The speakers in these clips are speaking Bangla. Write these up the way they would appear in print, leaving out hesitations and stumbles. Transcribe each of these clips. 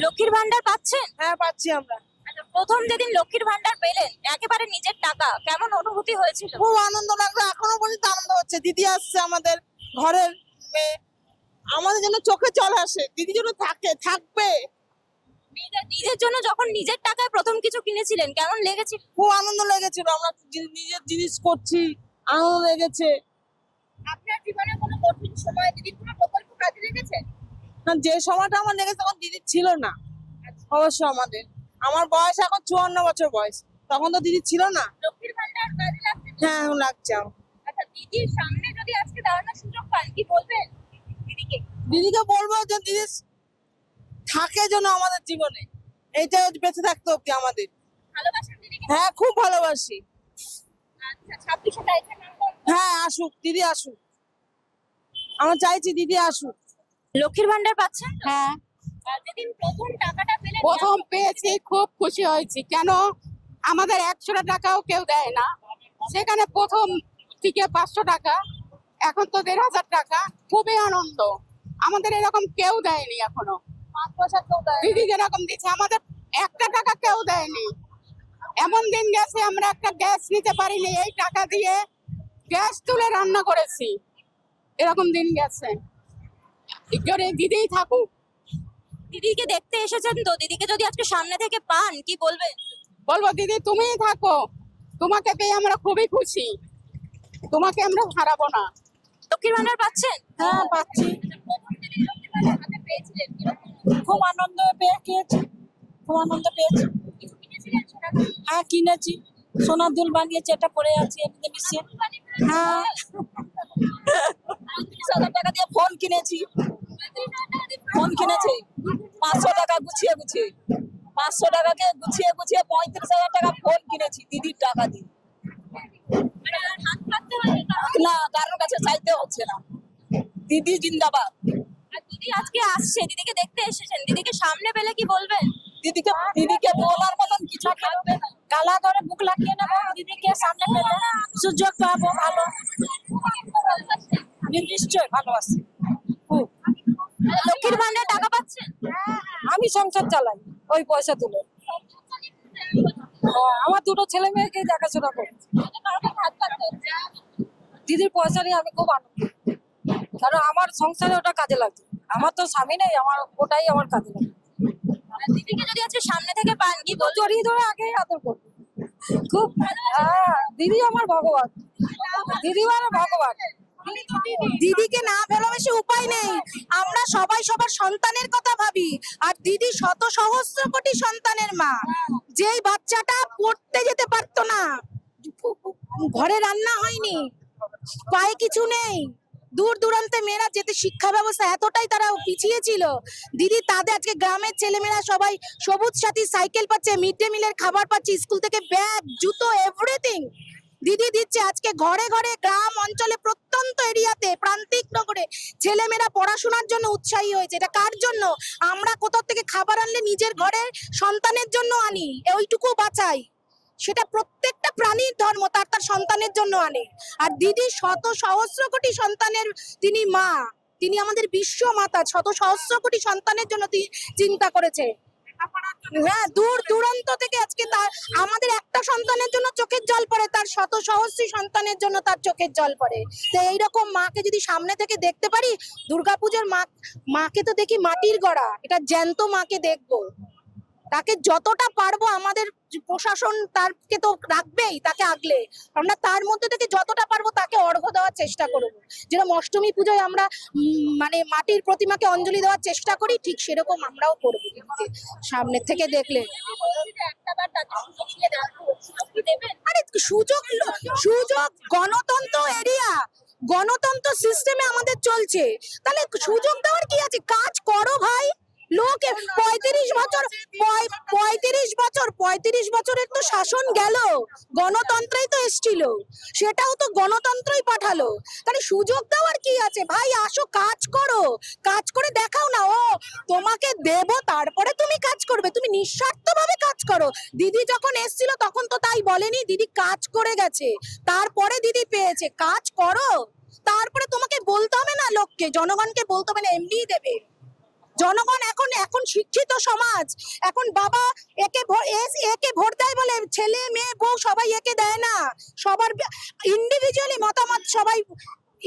লক্ষ্মীর ভান্ডার পাচ্ছেন? হ্যাঁ, পাচ্ছি আমরা। আচ্ছা, প্রথম যেদিন লক্ষ্মীর ভান্ডার পেলেন একেবারে নিজের টাকা, কেমন অনুভূতি হয়েছিল? খুব আনন্দ লাগলো, এখনো পর্যন্ত আনন্দ হচ্ছে। দিদি আসছে আমাদের ঘরের মেয়ে, আমাদের জন্য চোখে জল আসে। দিদি জন্য থাকবে। নিজের জন্য যখন নিজের টাকায় প্রথম কিছু কিনেছিলেন কেমন লেগেছিল? খুব আনন্দ লেগেছিল, আমরা নিজের জিনিস করছি, আনন্দ লেগেছে। আপনার জীবনে কোনো কঠিন সময় দিদির কোনো প্রকল্প কাজে লেগেছে? না, যে সময়টা আমার লেগেছে তখন দিদি ছিল না। অবশ্য আমার বয়স এখন 54 বছর বয়স, তখন তো দিদি ছিল না। লক্ষ্মীর ভান্ডার কাজে লাগছে? হ্যাঁ, এখন লাগছে আমার। আচ্ছা, দিদির সামনে যদি আজকে দাঁড়ানোর সুযোগ পান কি বলবেন দিদিকে? দিদিকে বলবো যে দিদি থাকে যেন আমাদের জীবনে, এইটা বেঁচে থাকতে অব্দি আমাদের। ভালোবাসেন দিদিকে? হ্যাঁ, খুব ভালোবাসি। আচ্ছা, 26-এ চাইছেন নাম্বার? হ্যাঁ, আসুক, দিদি আসুক, আমরা চাইছি দিদি আসুক। লক্ষ্মীর ভান্ডার পাচ্ছেন তো? হ্যাঁ, আর যেদিন প্রথম টাকাটা পেলেন প্রথম পেয়েছি, খুব খুশি হয়েছি। কেন আমাদের 100 টাকাও কেউ দেয় না, সেখানে প্রথম থেকে 500 টাকা, এখন তো 1500 টাকা। খুবই আনন্দ, আমাদের এরকম কেউ দেয়নি এখনো। 5 পয়সা কেউ দেয় না। দিদি যেরকম দিচ্ছে আমাদের 1 টাকা কেউ দেয়নি। এমন দিন গেছে আমরা একটা গ্যাস নিতে পারিনি, এই টাকা দিয়ে গ্যাস তুলে রান্না করেছি। এরকম দিন গেছে, দিদিই থাকুক। দিদিকে দেখতে এসেছেন তো, দিদিকে যদি আজকে সামনে থেকে পান কি বলবেন? বলবো দিদি তুমিই থাকো, তোমাকে পেয়ে আমরা খুবই খুশি, তোমাকে আমরা হারাবো না। লক্ষ্মীর ভান্ডার পাচ্ছেন? হ্যাঁ, পাচ্ছি। প্রথম যেদিন লক্ষ্মীর ভান্ডার হাতে পেয়েছিলেন কিরকম? খুব আনন্দ পেয়েছি, খুব আনন্দ পেয়েছি। কিছু কিনেছিলেন সোনা? হ্যাঁ, কিনেছি, সোনার দুল বানিয়েছি, এটা পরে আছি এমনি মিশিয়ে। হ্যাঁ, 35,000 টাকা দিয়ে ফোন কিনেছি। ফোন কিনেছি 500 টাকা গুছিয়ে 500 টাকাকে গুছিয়ে 35,000 টাকা ফোন কিনেছি দিদির টাকা দিয়ে। মানে আর হাত পাততে হয়নি কারণ? না, কারোর কাছে চাইতে হচ্ছে না। দিদি জিন্দাবাদ। আর দিদি আজকে আসছে, দিদিকে দেখতে এসেছেন, দিদিকে সামনে পেলে কি বলবেন? দিদিকে বলার মতন কিছু থাকবে না। গালা করে বুক লাগিয়ে নেবো, দিদিকে সামনে পেলে সুযোগ পাবো। ভালো, নিশ্চয়ই ভালোবাসি খুব। লক্ষ্মীর ভান্ডার টাকা পাচ্ছেন? আমি সংসার চালাই ওই পয়সা তুলে। হ্যাঁ, আমার দুটো ছেলে মেয়েকে দেখাশোনা করি। দিদির পয়সা নিয়ে আমি খুব আনন্দ, কারণ আমার সংসারে ওটা কাজে লাগছে। আমার তো স্বামী নেই, আমার ওটাই আমার কাজে লাগে। আর দিদিকে যদি আজকে সামনে থেকে পান কি বলবেন? জড়িয়ে ধরে আগে আদর করবো খুব। হ্যাঁ, দিদি আমার ভগবান, দিদি আমার ভগবান। দিদিকে না ভালোবেসে উপায় নেই। আমরা সবাই সবার সন্তানের কথা ভাবি, আর দিদি শত সহস্র কোটি সন্তানের মা। যেই বাচ্চাটা পড়তে যেতে পারতো না, ঘরে রান্না হয়নি, পায়ে কিছু নেই, দূর দূরান্তে মেয়েরা যেতে, শিক্ষা ব্যবস্থা এতটাই তারা পিছিয়ে ছিল, দিদি তাদের আজকে গ্রামের ছেলেমেয়েরা সবাই সবুজ সাথী সাইকেল পাচ্ছে, মিড ডে মিলের খাবার পাচ্ছে, স্কুল থেকে ব্যাগ জুতো এভরিথিং দিদি দিচ্ছে। আজকে ঘরে ঘরে গ্রাম অঞ্চলে প্রত্যন্ত এরিয়াতে প্রান্তিক নগরে ছেলেমেয়েরা পড়াশোনার জন্য উৎসাহী হয়েছে। এটা কার জন্য? আমরা কোথাও থেকে খাবার আনলে নিজের ঘরের সন্তানের জন্য আনি, ওইটুকু বাঁচাই, সেটা প্রত্যেকটা প্রাণীর ধর্ম, তার তার সন্তানের জন্য আনে। আর দিদি শত সহস্র কোটি সন্তানের তিনি মা, তিনি আমাদের বিশ্ব মাতা, শত সহস্র কোটি সন্তানের জন্য তিনি চিন্তা করেছে। হ্যাঁ, দূর দূরান্ত থেকে আজকে তার আমাদের একটা সন্তানের জন্য চোখের জল পড়ে, তার শত সহস্রী সন্তানের জন্য তার চোখের জল পড়ে। তো এইরকম মাকে যদি সামনে থেকে দেখতে পারি, দুর্গাপুজোর মাকে তো দেখি মাটির গড়া, এটা জ্যান্ত মাকে দেখবো। তাকে যতটা পারবো আমাদের প্রশাসন তাকে তো রাখবেই, তাকে আগলে আমরা তার মধ্যে থেকে যতটা পারবো তাকে অর্ঘ্য দেওয়ার চেষ্টা করবো। যেরকম অষ্টমী পুজোয় আমরা মানে মাটির প্রতিমাকে অঞ্জলি দেওয়ার চেষ্টা করি, ঠিক সেরকম আমরাও করবো সামনের থেকে দেখলে। আরে সুযোগ সুযোগ গণতন্ত্র এরিয়া, গণতন্ত্র সিস্টেমে আমাদের চলছে, তাহলে সুযোগ দেওয়ার কি আছে? কাজ করো ভাই। লোক 35 বছরের তো শাসন গেল, গণতন্ত্রই তো এসছিল, সেটাও তো গণতন্ত্রই পাঠালো, তাহলে সুযোগ দেওয়ার কি আছে ভাই? আসো, কাজ করো, কাজ করে দেখাও না। ও তোমাকে দেব, তারপরে তুমি কাজ করবে, তুমি নিঃস্বার্থ ভাবে কাজ করো। দিদি যখন এসছিল তখন তো তাই বলেনি, দিদি কাজ করে গেছে, তারপরে দিদি পেয়েছে। কাজ করো, তারপরে তোমাকে বলতে হবে না, লোককে জনগণকে বলতে হবে না, এমনিই দেবে। জনগণ এখন এখন শিক্ষিত সমাজ, এখন বাবা একে ভোট দেয় বলে ছেলে মেয়ে বউ সবাই একে দেয় না, সবার ইন্ডিভিজুয়ালি মতামত সবাই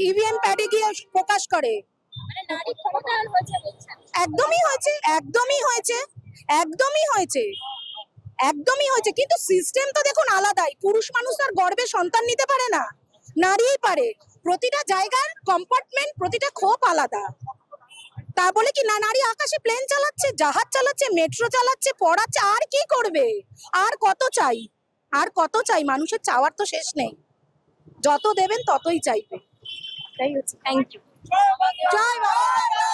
ইভিএম প্যাডে গিয়ে প্রকাশ করে। মানে নারী ক্ষমতায়ন হয়েছে বলছেন। একদমই হয়েছে, একদমই হয়েছে, একদমই হয়েছে, একদমই হয়েছে, কিন্তু সিস্টেম তো দেখুন আলাদাই। পুরুষ মানুষ আর গর্বে সন্তান নিতে পারে না, নারীই পারে। প্রতিটা জায়গার কম্পার্টমেন্ট, প্রতিটা খোপ আলাদা। তা বলে কি না নারী আকাশে প্লেন চালাচ্ছে, জাহাজ চালাচ্ছে, মেট্রো চালাচ্ছে, পড়াচ্ছে, আর কি করবে? আর কত চাই, আর কত চাই? মানুষের চাওয়ার তো শেষ নেই, যত দেবেন ততই চাইবে। তাই হচ্ছে। Thank you. জয় বাংলা।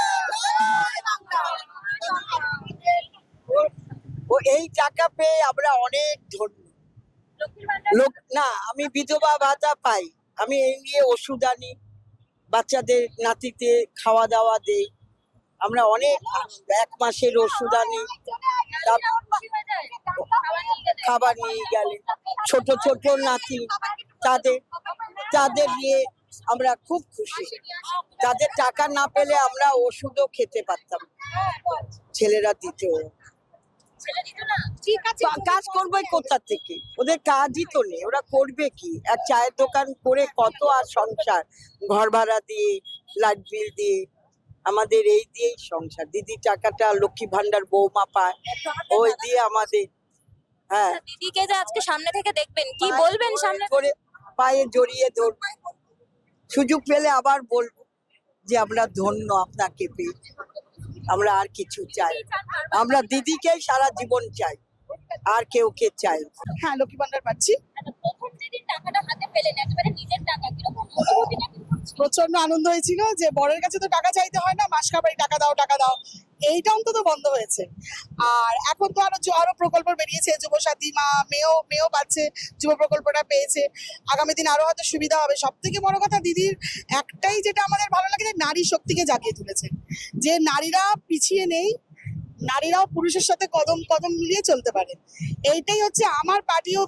ও এই টাকা পেয়ে আমরা অনেক ধন্য। লক্ষ্মীর ভান্ডার লোক না, আমি বিধবা ভাতা পাই, আমি এই নিয়ে ওষুধ আনি, বাচ্চাদের নাতিতে খাওয়া দাওয়া দেই, আমরা অনেক 1 মাসের ওষুধ আনি, নারীরাও খুশি হয়ে যায় খাবার নিয়ে গেলে। খাবার নিয়ে গেলে ছোট ছোট নাতি, তাদের নিয়ে আমরা খুব খুশি। তাদের টাকা না পেলে আমরা ওষুধও খেতে পারতাম, ছেলেরা দিতেও। ছেলে দিত না। ঠিক আছে, কাজ করবে কোথা থেকে? ওদের কাজই তো নেই, ওরা করবে কি? এক চায়ের দোকান করে কত আর সংসার, ঘর ভাড়া দিয়ে, লাইট বিল দিয়ে, আমাদের এই দিয়েই সংসার। দিদি টাকাটা লক্ষ্মী ভান্ডার বৌমা পায়, ওই দিয়ে আমাদের। হ্যাঁ, দিদিকে যে আজকে সামনে থেকে দেখবেন, কি বলবেন সামনে? করে পায়ে জড়িয়ে ধরব, সুযোগ পেলে আবার বলবো যে আমরা ধন্য আপনাকে পেয়ে। আমরা আর কিছু চাই, আমরা দিদিকেই সারা জীবন চাই, আর কেউ কে চাই না। হ্যাঁ, লক্ষ্মী ভান্ডার পাচ্ছি। আচ্ছা, প্রথম যেদিন টাকাটা হাতে পেলেন, একেবারে নিজের টাকা, কিরকম অনুভূতিটা কি করছে? প্রচন্ড আনন্দ হয়েছিল যে বরের কাছে তো টাকা চাইতে হয় না, মাস কাবারি টাকা দাও টাকা দাও, এইটা অন্তত বন্ধ হয়েছে। আর এখন তো আরো প্রকল্প বেরিয়েছে, যুবসাথী, মেয়েও পাচ্ছে, যুব প্রকল্পটা পেয়েছে। আগামী দিন আরো হয়তো সুবিধা হবে। সব থেকে বড় কথা দিদির একটাই যেটা আমাদের ভালো লাগে, যে নারী শক্তিকে জাগিয়ে তুলেছে, যে নারীরা পিছিয়ে নেই, নারীরাও পুরুষের সাথে কদম কদম মিলিয়ে চলতে পারে। এইটাই হচ্ছে আমার পার্টিও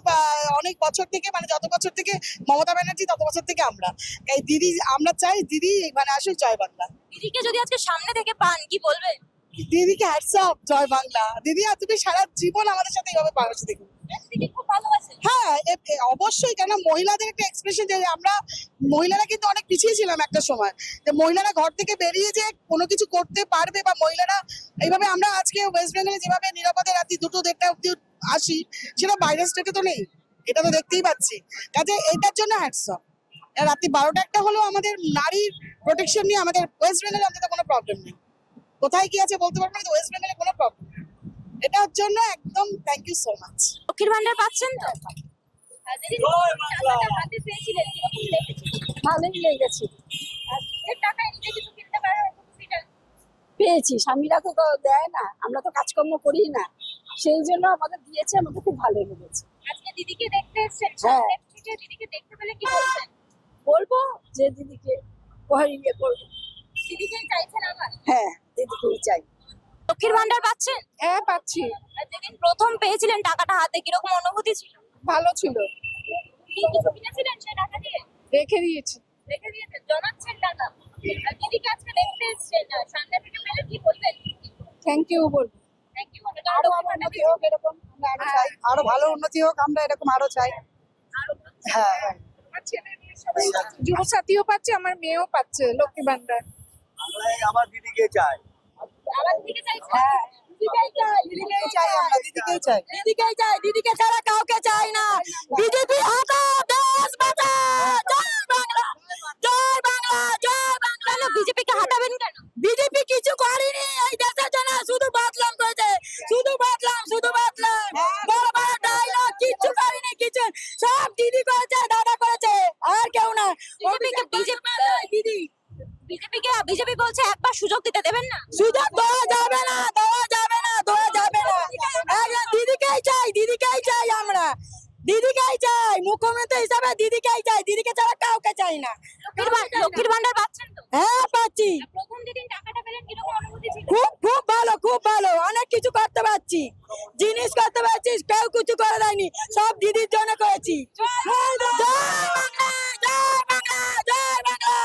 অনেক বছর থেকে, মানে যত বছর থেকে মমতা ব্যানার্জি, তত বছর থেকে আমরা এই দিদি, আমরা চাই দিদি মানে আসুক জয় বাংলা। দিদিকে যদি আজকে সামনে থেকে পান, কি বলবেন? দিদিকে হ্যাটস অফ, জয় বাংলা। দিদি আর তুমি সারা জীবন আমাদের সাথে এইভাবে পাশে দেখো। দিদি খুব ভালোবাসে। হ্যাঁ, অবশ্যই, কেন মহিলাদের একটা এক্সপ্রেশন, যে আমরা মহিলারা কিন্তু অনেক পিছিয়ে ছিলাম একটা সময়, যে মহিলারা ঘর থেকে বেরিয়ে যে কোনো কিছু করতে পারবে, বা মহিলারা এইভাবে, আমরা আজকে ওয়েস্ট বেঙ্গলে যেভাবে নিরাপদে রাত্রি 2-1টা অব্দি আসি, সেটা বাইরের স্টেটে তো নেই, এটা তো দেখতেই পাচ্ছি। কাজে এটার জন্য হ্যাটস অফ। রাত্রি 12টা হলেও আমাদের নারীর প্রোটেকশন নিয়ে আমাদের ওয়েস্ট বেঙ্গলে অন্তত কোনো প্রবলেম নেই। কোথায় কি আছে বলতে পারবো না, কিন্তু ওয়েস্ট বেঙ্গলে কোনো প্রবলেম নেই। এটার জন্য একদম থ্যাংক ইউ সো মাচ। লক্ষ্মীর ভান্ডার পাচ্ছেন তো? দিদি টাকাটা হাতে পেয়েছিলেন, কিরকম লেগেছে? ভালোই লেগেছে, আর নিজের টাকায় নিজে কিছু কিনতে পারার অনুভূতিটা? পেয়েছি। স্বামীরা তো দেয় না, আমরা তো কাজকর্ম করি না, সেই জন্য আমাদের দিয়েছে, আমাদের খুব ভালো লেগেছে। আজকে দিদিকে দেখতে এসেছেন, হ্যাঁ। সামনে থেকে দিদিকে দেখতে পেলে কি বলছেন? বলবো যে দিদিকে ইয়ে করবো। দিদিকে চাইছেন আবার? হ্যাঁ, দিদিকেই চাই। লক্ষ্মীর ভান্ডার পাচ্ছেন? হ্যাঁ, পাচ্ছি। আর যেদিন প্রথম পেয়েছিলেন টাকাটা হাতে, কিরকম অনুভূতি ছিল? ভালো ছিল, কি কিছু কিনেছিলেন সেই টাকা দিয়ে? রেখে দিয়েছি। রেখে দিয়েছেন, জমাচ্ছেন টাকা। আর দিদিকে আজকে দেখতে এসেছেন, সামনে থেকে পেলে কি বলবেন? থ্যাংক ইউ বলবো। Thank you. আরো উন্নতি হোক, এরকম আমরা আরো চাই, আরো ভালো উন্নতি হোক, আমরা এরকম আরো চাই। হ্যাঁ, যুবসাথীও পাচ্ছে, আমার মেয়েও পাচ্ছে লক্ষ্মী ভান্ডার। আমার দিদিকে চাই। আবার দিদিকে চাইছেন? হ্যাঁ, দিদিকেই চাই, দিদিকেই চাই, আমরা দিদিকেই চাই, দিদিকেই চাই, দিদিকে ছাড়া কাউকে চাই না। বিজেপি হটাও, দেশ বাঁচাও, জয় বাংলা, জয় বাংলা, জয় বাংলা। কেন বিজেপিকে হাঁটাবেন কেন? বিজেপি কিছু করেনি এই দেশের জন্য, শুধু বদনাম করেছে, শুধু বদনাম, শুধু বদনাম, বড় বড় ডায়লগ, কিছু করেনি, কিছু সব দিদি করেছে, দাদা করেছে, আর কেউ না। দিদি বিজেপি বলছে একবার সুযোগ দিতে দেবেন না। সুযোগ দেওয়া যাবে না, দেওয়া যাবে না, দেওয়া যাবে না। একদম দিদিকেই চাই, দিদিকেই চাই, আমরা দিদিকেই চাই, মুখ্যমন্ত্রী হিসাবে দিদিকেই চাই, দিদিকে ছাড়া কাউকে চাই না। লক্ষ্মীর ভান্ডার পাচ্ছেন তো? হ্যাঁ, পাচ্ছি। প্রথম যেদিন টাকাটা পেলেন, কিরকম অনুভূতি ছিল? খুব খুব ভালো, খুব ভালো, অনেক কিছু করতে পারছি, জিনিস করতে পারছি, কেউ কিছু করে দেয়নি, সব দিদির জন্য করেছি। জয় বাংলা, জয় বাংলা, জয় বাংলা।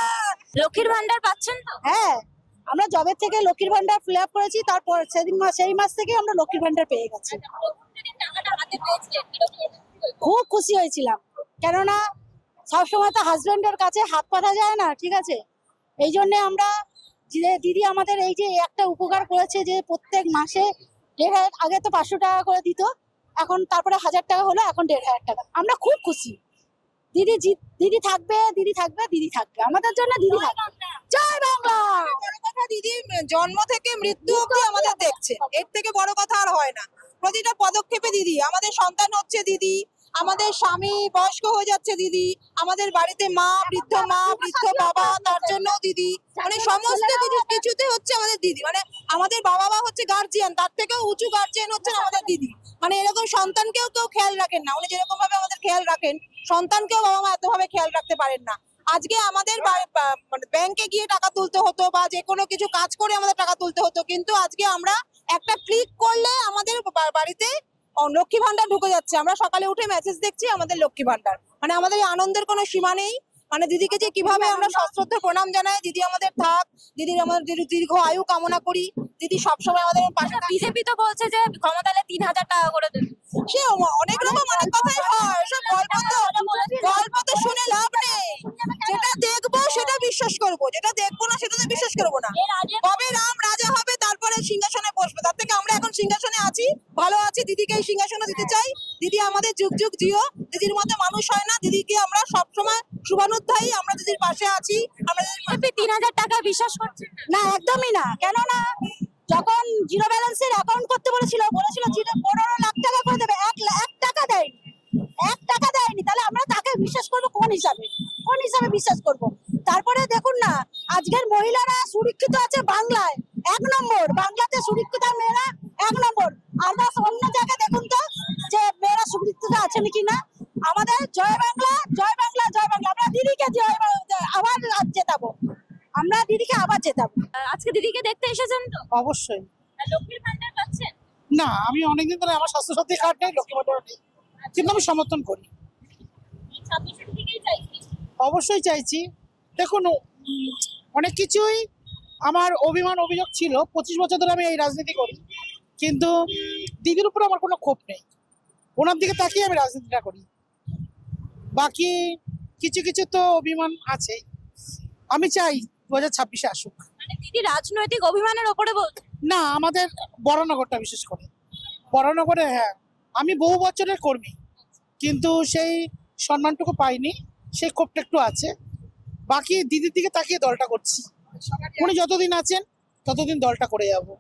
লক্ষ্মীর ভান্ডার পাচ্ছেন তো? হ্যাঁ, আমরা জবের থেকে লক্ষ্মীর ভান্ডার ফিল আপ করেছি, তারপর সেই মাস থেকে আমরা লক্ষ্মীর ভান্ডার পেয়ে গেছি। আচ্ছা, প্রথম যেদিন টাকাটা হাতে পেয়েছিলেন কিরকম অনুভূতি হলো? খুব খুশি হয়েছিলাম, কেননা সবসময় তো হাজবেন্ডের কাছে হাত পাতা যায় না, ঠিক আছে। এই জন্য আমরা দিদি আমাদের এই যে একটা উপকার করেছে যে প্রত্যেক মাসে 1,500, আগে তো 500 টাকা করে দিত, এখন তারপরে 1000 টাকা হলো, এখন 1,500 টাকা। আমরা খুব খুশি। দিদি থাকবে, দিদি থাকবে, দিদি থাকবে, আমাদের জন্য দিদি থাকবে। জয় বাংলা। বড় কথা দিদি জন্ম থেকে মৃত্যু অব্দি আমাদের দেখছে, এর থেকে বড় কথা আর হয় না। প্রতিটা পদক্ষেপে দিদি, আমাদের সন্তান হচ্ছে দিদি, আমাদের স্বামী বয়স্ক হয়ে যাচ্ছে দিদি, আমাদের বাড়িতে বৃদ্ধ বাবা, তার জন্য দিদি, মানে সমস্ত কিছুতে হচ্ছে আমাদের দিদি। মানে আমাদের বাবা মা হচ্ছে গার্জিয়ান, তার থেকেও উঁচু গার্জিয়ান হচ্ছেন আমাদের দিদি। মানে এরকম সন্তানকেও কেউ খেয়াল রাখেন না, উনি যেরকম ভাবে আমাদের খেয়াল রাখেন, সন্তানকেও বাবা মা এতভাবে খেয়াল রাখতে পারেন না। আজকে আমাদের মানে ব্যাংকে গিয়ে টাকা তুলতে হতো বা যে কোনো কিছু কাজ করে আমাদের টাকা তুলতে হতো, কিন্তু আজকে আমরা একটা ক্লিক করলে আমাদের বাড়িতে লক্ষ্মী ভান্ডার ঢুকে যাচ্ছে। আমরা সকালে উঠে মেসেজ দেখছি আমাদের লক্ষ্মী ভান্ডার, মানে আমাদের এই আনন্দের কোনো সীমা নেই। মানে দিদিকে যে কিভাবে আমরা সশ্রদ্ধ প্রণাম জানাই, দিদি আমাদের থাক, আমাদের দীর্ঘ আয়ু কামনা করি, দিদি সবসময় আমাদের পাশে থাকে। বিজেপি তো বলছে যে ক্ষমতা এলে 3,000 টাকা করে দেবে। সে অনেক রকম অনেক কথাই হয়, সব গল্প তো শুনে লাভ নেই। যেটা দেখবো সেটা বিশ্বাস করবো, যেটা দেখবো না সেটা তো বিশ্বাস করবো না। এর আগে কবে রাম রাজা হবে তারপরে সিংহাসনে বসবে, তার থেকে আমরা এখন সিংহাসনে আছি, ভালো আছি। দিদিকে এই সিংহাসনে দিতে চাই। দিদি আমাদের যুগ যুগ জিও। দিদির মতো মানুষ হয় না। দিদিকে আমরা সবসময় শুভানুধ্যায়ী, আমরা দিদির পাশে আছি। আমরা বিজেপি 3,000 টাকা বিশ্বাস করছেন না? না, একদমই না। কেননা যখন জিরো ব্যালেন্সের অ্যাকাউন্ট করতে বলেছিল 15 লাখ টাকা করে দেবে, 1 টাকা দেয়নি, 1 টাকা দেয়নি। তাহলে আমরা তাকে বিশ্বাস করবো কোন হিসাবে বিশ্বাস করব? তারপরে দেখুন না, আজকের মহিলারা সুরক্ষিত আছে বাংলায় 1 নম্বর, বাংলাতে সুরক্ষিত মেয়েরা 1 নম্বর। আদার্স অন্য জায়গায় দেখুন তো যে মেয়েরা সুরক্ষিত আছে নাকি না। আমাদের জয় বাংলা, জয় বাংলা, জয় বাংলা। আমরা দিদিকে আবার জেতাবো, আমরা দিদিকে আবার জেতাবো। আজকে দিদিকে দেখতে এসেছেন তো? অবশ্যই। আর লক্ষ্মীর ভান্ডার পাচ্ছেন? না, আমি অনেকদিন ধরে আমার স্বাস্থ্যসাথী কার্ড নেই, লক্ষ্মী ভান্ডার নেই, কিন্তু আমি সমর্থন করি। 26 দিকেই চাইছি। অবশ্যই চাইছি। দেখুন, অনেক কিছুই আমার অভিযোগ ছিল। 25 বছর ধরে আমি এই রাজনীতি করি, কিন্তু দিদির উপর আমার কোনো ক্ষোভ নেই। ওনার দিকে তাকিয়ে আমি রাজনীতিটা করি। বাকি কিছু তো অভিমান আছে। আমি চাই 2026-এ আসুক। মানে দিদি রাজনৈতিক অভিমানের ওপরে বলছে। না, আমাদের বরানগরটা বিশেষ করে, বরানগরে হ্যাঁ, আমি বহু বছরের কর্মী, কিন্তু সেই সম্মানটুকু পাইনি, সেই ক্ষোভটা একটু আছে। বাকি দিদির দিকে তাকিয়ে দলটা করছি। উনি যতদিন আছেন ততদিন দলটা করে যাবো।